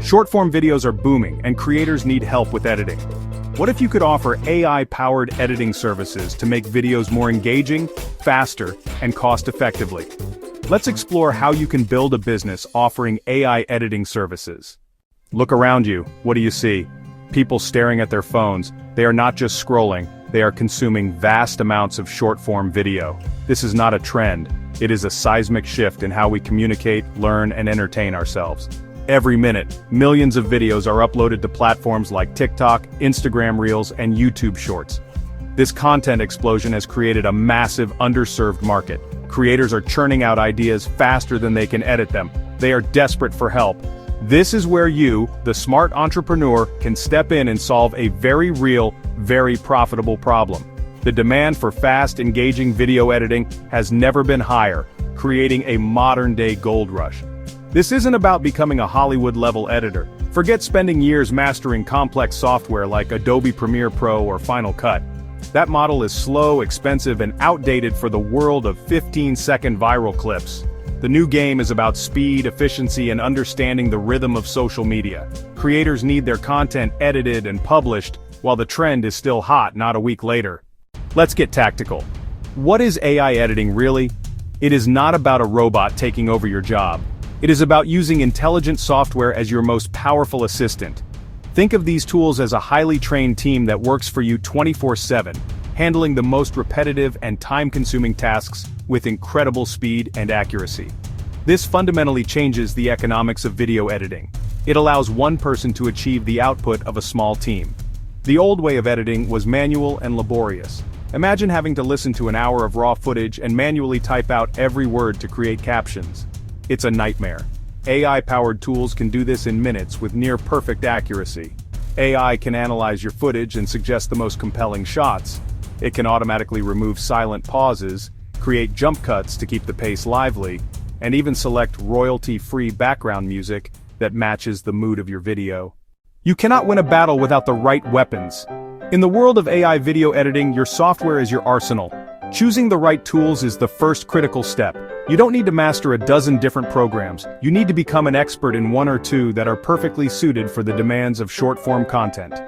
Short-form videos are booming, and creators need help with editing. What if you could offer AI-powered editing services to make videos more engaging, faster, and cost-effectively? Let's explore how you can build a business offering AI editing services. Look around you. What do you see? People staring at their phones. They are not just scrolling, they are consuming vast amounts of short-form video. This is not a trend. It is a seismic shift in how we communicate, learn, and entertain ourselves. Every minute, millions of videos are uploaded to platforms like TikTok, Instagram Reels, and YouTube Shorts. This content explosion has created a massive underserved market. Creators are churning out ideas faster than they can edit them. They are desperate for help. This is where you, the smart entrepreneur, can step in and solve a very real, very profitable problem. The demand for fast, engaging video editing has never been higher, creating a modern-day gold rush. This isn't about becoming a Hollywood-level editor. Forget spending years mastering complex software like Adobe Premiere Pro or Final Cut. That model is slow, expensive, and outdated for the world of 15-second viral clips. The new game is about speed, efficiency, and understanding the rhythm of social media. Creators need their content edited and published, while the trend is still hot not a week later. Let's get tactical. What is AI editing really? It is not about a robot taking over your job. It is about using intelligent software as your most powerful assistant. Think of these tools as a highly trained team that works for you 24/7, handling the most repetitive and time-consuming tasks with incredible speed and accuracy. This fundamentally changes the economics of video editing. It allows one person to achieve the output of a small team. The old way of editing was manual and laborious. Imagine having to listen to an hour of raw footage and manually type out every word to create captions. It's a nightmare. AI-powered tools can do this in minutes with near-perfect accuracy. AI can analyze your footage and suggest the most compelling shots. It can automatically remove silent pauses, create jump cuts to keep the pace lively, and even select royalty-free background music that matches the mood of your video. You cannot win a battle without the right weapons. In the world of AI video editing, your software is your arsenal. Choosing the right tools is the first critical step. You don't need to master a dozen different programs. You need to become an expert in one or two that are perfectly suited for the demands of short-form content.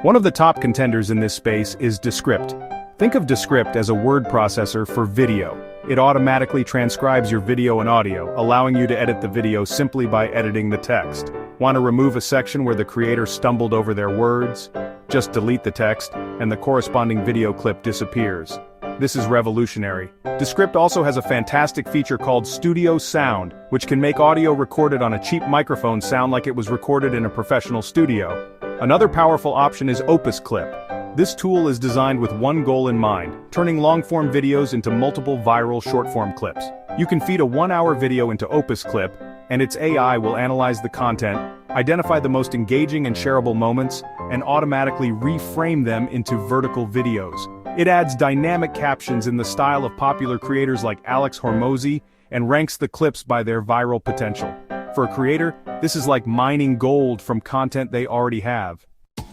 One of the top contenders in this space is Descript. Think of Descript as a word processor for video. It automatically transcribes your video and audio, allowing you to edit the video simply by editing the text. Want to remove a section where the creator stumbled over their words? Just delete the text, and the corresponding video clip disappears. This is revolutionary. Descript also has a fantastic feature called Studio Sound, which can make audio recorded on a cheap microphone sound like it was recorded in a professional studio. Another powerful option is Opus Clip. This tool is designed with one goal in mind, turning long-form videos into multiple viral short-form clips. You can feed a 1-hour video into Opus Clip, and its AI will analyze the content, identify the most engaging and shareable moments, and automatically reframe them into vertical videos. It adds dynamic captions in the style of popular creators like Alex Hormozi and ranks the clips by their viral potential. For a creator, this is like mining gold from content they already have.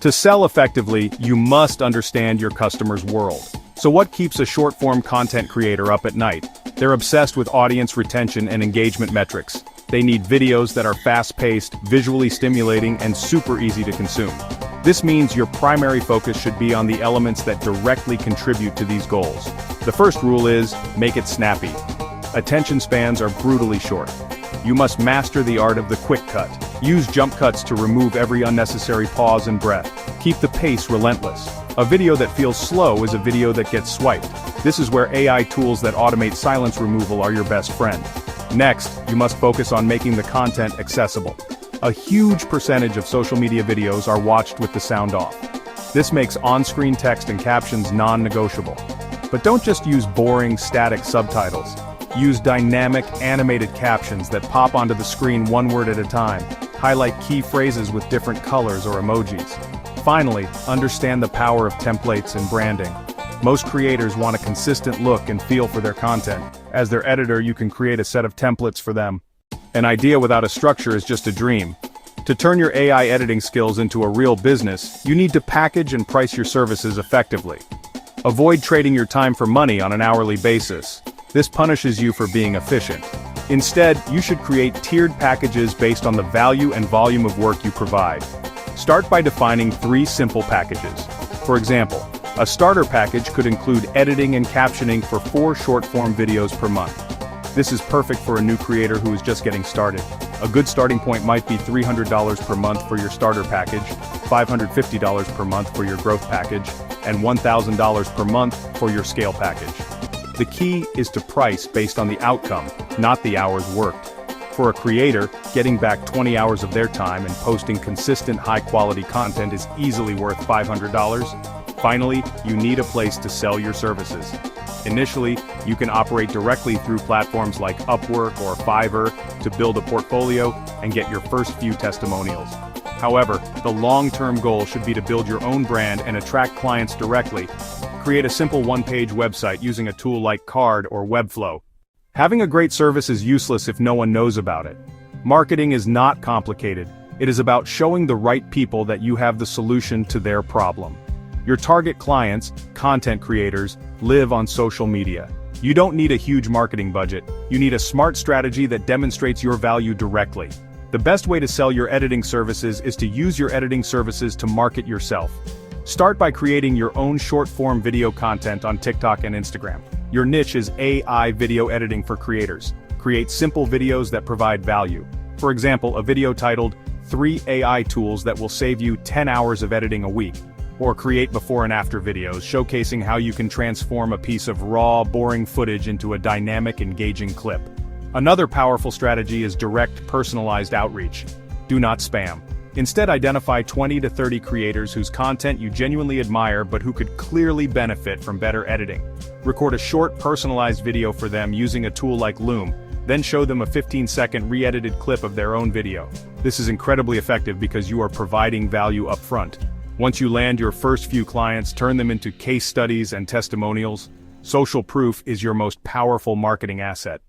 To sell effectively, you must understand your customer's world. So what keeps a short-form content creator up at night? They're obsessed with audience retention and engagement metrics. They need videos that are fast-paced, visually stimulating, and super easy to consume. This means your primary focus should be on the elements that directly contribute to these goals. The first rule is, make it snappy. Attention spans are brutally short. You must master the art of the quick cut. Use jump cuts to remove every unnecessary pause and breath. Keep the pace relentless. A video that feels slow is a video that gets swiped. This is where AI tools that automate silence removal are your best friend. Next, you must focus on making the content accessible. A huge percentage of social media videos are watched with the sound off. This makes on-screen text and captions non-negotiable. But don't just use boring, static subtitles. Use dynamic, animated captions that pop onto the screen one word at a time. Highlight key phrases with different colors or emojis. Finally, understand the power of templates and branding. Most creators want a consistent look and feel for their content. As their editor, you can create a set of templates for them. An idea without a structure is just a dream. To turn your AI editing skills into a real business, you need to package and price your services effectively. Avoid trading your time for money on an hourly basis. This punishes you for being efficient. Instead, you should create tiered packages based on the value and volume of work you provide. Start by defining 3 simple packages. For example, a starter package could include editing and captioning for 4 short-form videos per month. This is perfect for a new creator who is just getting started. A good starting point might be $300 per month for your starter package, $550 per month for your growth package, and $1,000 per month for your scale package. The key is to price based on the outcome, not the hours worked. For a creator, getting back 20 hours of their time and posting consistent high-quality content is easily worth $500. Finally, you need a place to sell your services. Initially, you can operate directly through platforms like Upwork or Fiverr to build a portfolio and get your first few testimonials. However, the long-term goal should be to build your own brand and attract clients directly. Create a simple one-page website using a tool like Card or Webflow. Having a great service is useless if no one knows about it. Marketing is not complicated. It is about showing the right people that you have the solution to their problem. Your target clients, content creators, live on social media. You don't need a huge marketing budget. You need a smart strategy that demonstrates your value directly. The best way to sell your editing services is to use your editing services to market yourself. Start by creating your own short-form video content on TikTok and Instagram. Your niche is AI video editing for creators. Create simple videos that provide value. For example, a video titled 3 AI Tools That Will Save You 10 Hours of Editing a Week. Or create before and after videos showcasing how you can transform a piece of raw, boring footage into a dynamic, engaging clip. Another powerful strategy is direct, personalized outreach. Do not spam. Instead, identify 20 to 30 creators whose content you genuinely admire but who could clearly benefit from better editing. Record a short, personalized video for them using a tool like Loom, then show them a 15-second re-edited clip of their own video. This is incredibly effective because you are providing value up front. Once you land your first few clients, turn them into case studies and testimonials. Social proof is your most powerful marketing asset.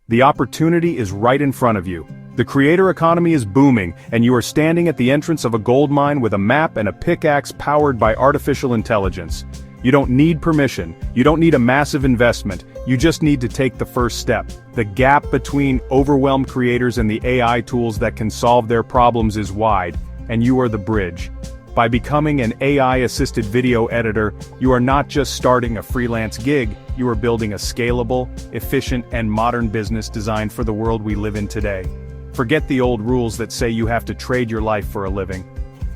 The opportunity is right in front of you. The creator economy is booming, and you are standing at the entrance of a gold mine with a map and a pickaxe powered by artificial intelligence. You don't need permission, you don't need a massive investment, you just need to take the first step. The gap between overwhelmed creators and the AI tools that can solve their problems is wide, and you are the bridge. By becoming an AI-assisted video editor, you are not just starting a freelance gig, you are building a scalable, efficient, and modern business designed for the world we live in today. Forget the old rules that say you have to trade your life for a living.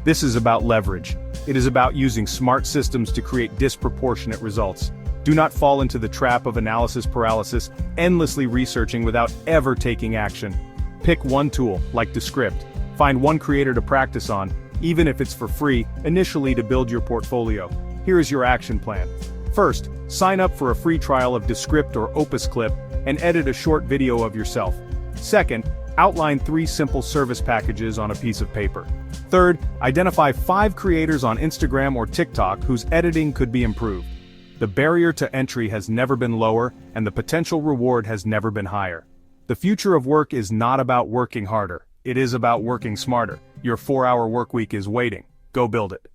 This is about leverage. It is about using smart systems to create disproportionate results. Do not fall into the trap of analysis paralysis, endlessly researching without ever taking action. Pick one tool, like Descript. Find one creator to practice on, even if it's for free, initially to build your portfolio. Here is your action plan. First, sign up for a free trial of Descript or Opus Clip and edit a short video of yourself. Second, outline 3 simple service packages on a piece of paper. Third, identify 5 creators on Instagram or TikTok whose editing could be improved. The barrier to entry has never been lower, and the potential reward has never been higher. The future of work is not about working harder. It is about working smarter. Your 4-hour workweek is waiting. Go build it.